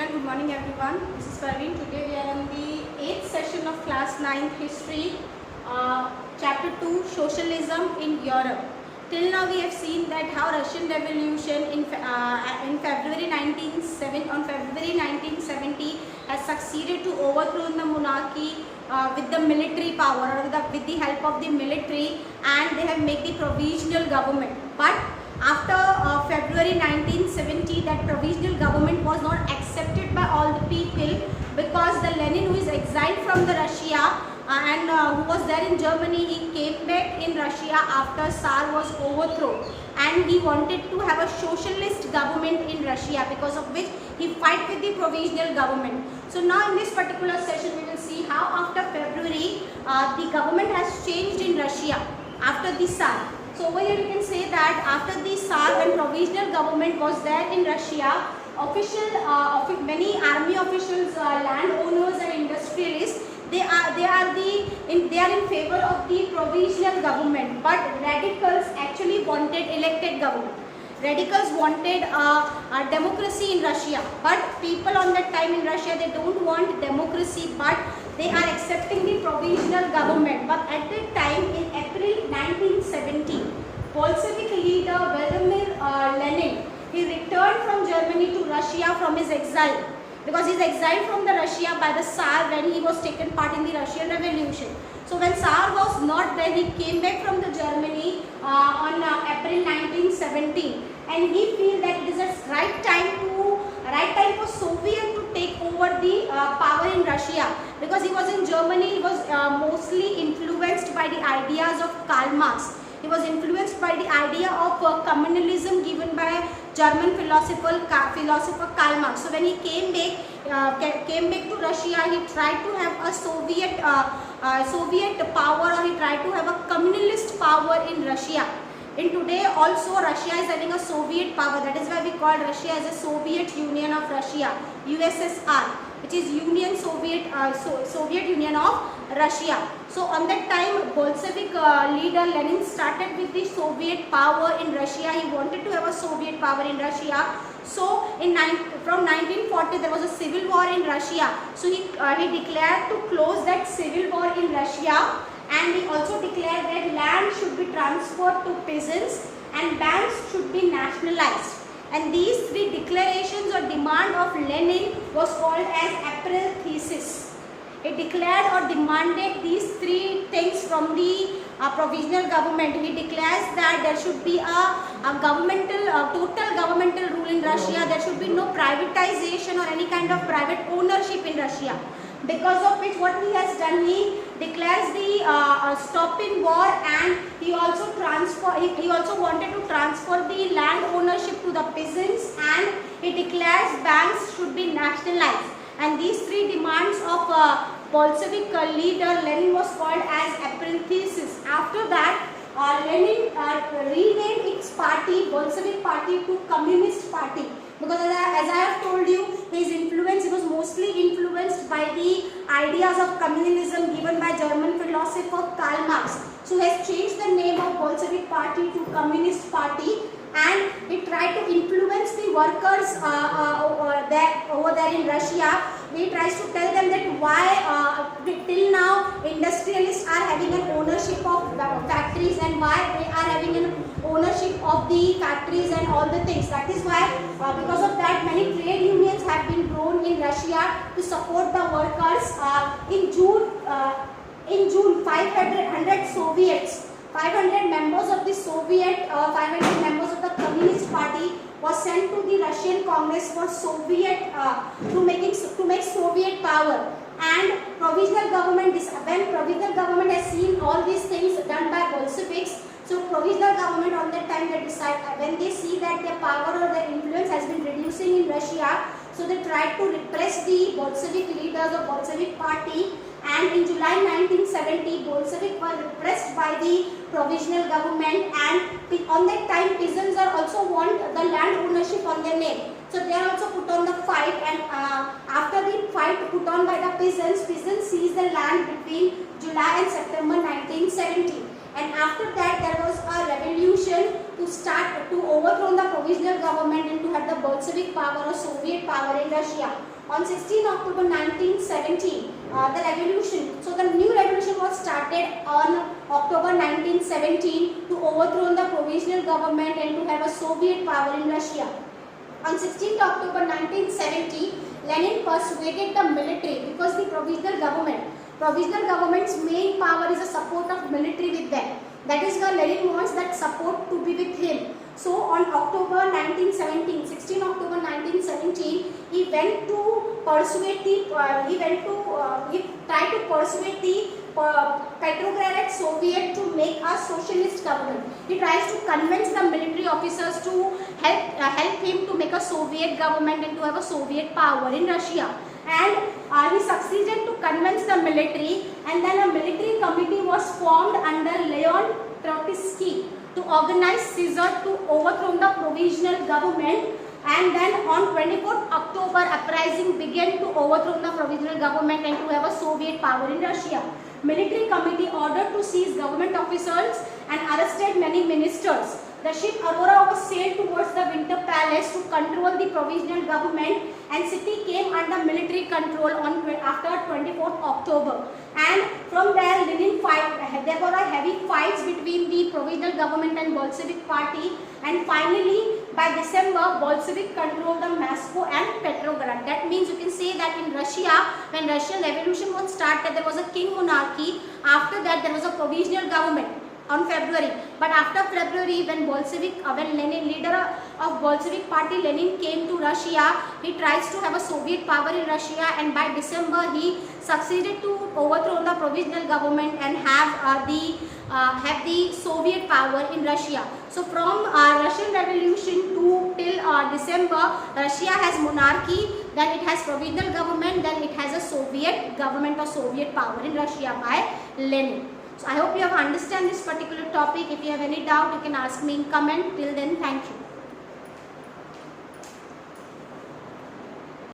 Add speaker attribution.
Speaker 1: and good morning everyone. This is Parveen. Today we are on the 8th session of class 9th history, chapter 2, socialism in Europe. Till now we have seen that how Russian Revolution on February 1970 has succeeded to overthrow the monarchy with the military power or with the help of the military, and they have made the provisional government. But after February 1970, that provisional government was not accepted by all the people, because the Lenin, who is exiled from the Russia and who was there in Germany, he came back in Russia after Tsar was overthrown, and he wanted to have a socialist government in Russia, because of which he fight with the provisional government. So now in this particular session we will see how after February the government has changed in Russia after the Tsar. So over here you can say that after the Tsar, when provisional government was there in Russia, many army officials, landowners and industrialists, they are in favor of the provisional government, but radicals actually wanted elected government. Radicals wanted a democracy in Russia, but people on that time in Russia, they don't want democracy, but they are accepting the provisional government. But at that time, in April 1970, Bolshevik leader Vladimir Lenin, he returned from Germany to Russia from his exile, because he is exiled from the Russia by the Tsar when he was taken part in the Russian Revolution. So when Tsar was not there, he came back from the Germany on April 1970, and he feel that it is a right time for Soviet to take over the power in Russia, because he was in Germany. He was mostly influenced by the ideas of Karl Marx. He was influenced by the idea of communalism given by German philosopher Karl Marx. So when he came back to Russia, he tried to have a Soviet power, or he tried to have a communist power in Russia. In today also Russia is having a Soviet power. That is why we call Russia as a Soviet Union of Russia, USSR, which is Soviet Union of Russia. So on that time, Bolshevik leader Lenin started with the Soviet power in Russia. He wanted to have a Soviet power in Russia. So from 1940 there was a civil war in Russia. So he declared to close that civil war in Russia, and he also declared that land should be transferred to peasants and banks should be nationalized. And these three declarations or demand of Lenin was called as April Thesis. He declared or demanded these three things from the provisional government. He declares that there should be a total governmental rule in Russia. There should be no privatization or any kind of private ownership in Russia. Because of which, what he has done, he declares the stop in war, and he also wanted to transfer the land ownership to the peasants, and he declares banks should be nationalized. And these three demands of Bolshevik leader Lenin was called as April Thesis. After that, Lenin renamed its party, Bolshevik party, to Communist party, because as I have told you, he was mostly influenced by the ideas of communalism given by German philosopher Karl Marx. So he has changed the name of Bolshevik party to Communist party, and he tried to influence the workers over there in Russia. He tries to tell them that why till now industrialists are having an ownership of factories, and why they are having an ownership of the factories and all the things. That is why because of that, many trade unions have been grown in Russia to support the workers. In June 500 members of the 500 members of the Communist Party was sent to the Russian Congress for to make Soviet power. And provisional government, when provisional government has seen all these things done by Bolsheviks, so provisional government on that time, they decide, when they see that their power or their influence has been reducing in Russia, so they tried to repress the Bolshevik leaders of Bolshevik party. And in July 1970, Bolshevik were repressed by the provisional government, and on that time peasants also want the land ownership on their name. So they are also put on the fight, and after the fight put on by the peasants seized the land between July and September 1970. And after that, there was a revolution to to overthrow the provisional government and to have the Bolshevik power or Soviet power in Russia. On 16 October 1917, the revolution, so the new revolution was started on October 1917 to overthrow the provisional government and to have a Soviet power in Russia. On 16 October 1970, Lenin persuaded the military, because the provisional government's main power is the support of military with them. That is why Lenin wants that support to be with him. So on October 1917, 16 October 1917, he went to persuade the, he tried to persuade the Petrograd Soviet to make a socialist government. He tries to convince the military officers to help him to make a Soviet government and to have a Soviet power in Russia. And he succeeded to convince the military, and then a military committee was formed under Leon Trotsky to organize seizure to overthrow the provisional government. And then on 24th October, uprising began to overthrow the provisional government and to have a Soviet power in Russia. Military committee ordered to seize government officials and arrested many ministers. The ship Aurora was sailed towards the Winter Palace to control the provisional government, and city came under military control after 24th October. And from there, there were heavy fights between the provisional government and Bolshevik party, and finally by December, Bolshevik controlled the Moscow and Petrograd. That means you can say that in Russia, when Russian Revolution was started, there was a king monarchy. After that, there was a provisional government on February. But after February, when Lenin, leader of Bolshevik party, Lenin came to Russia, he tries to have a Soviet power in Russia, and by December he succeeded to overthrow the provisional government and have the Soviet power in Russia. So from Russian Revolution to till December, Russia has monarchy, then it has provisional government, then it has a Soviet government or Soviet power in Russia by Lenin. So I hope you have understand this particular topic. If you have any doubt, you can ask me in comment. Till then, thank you.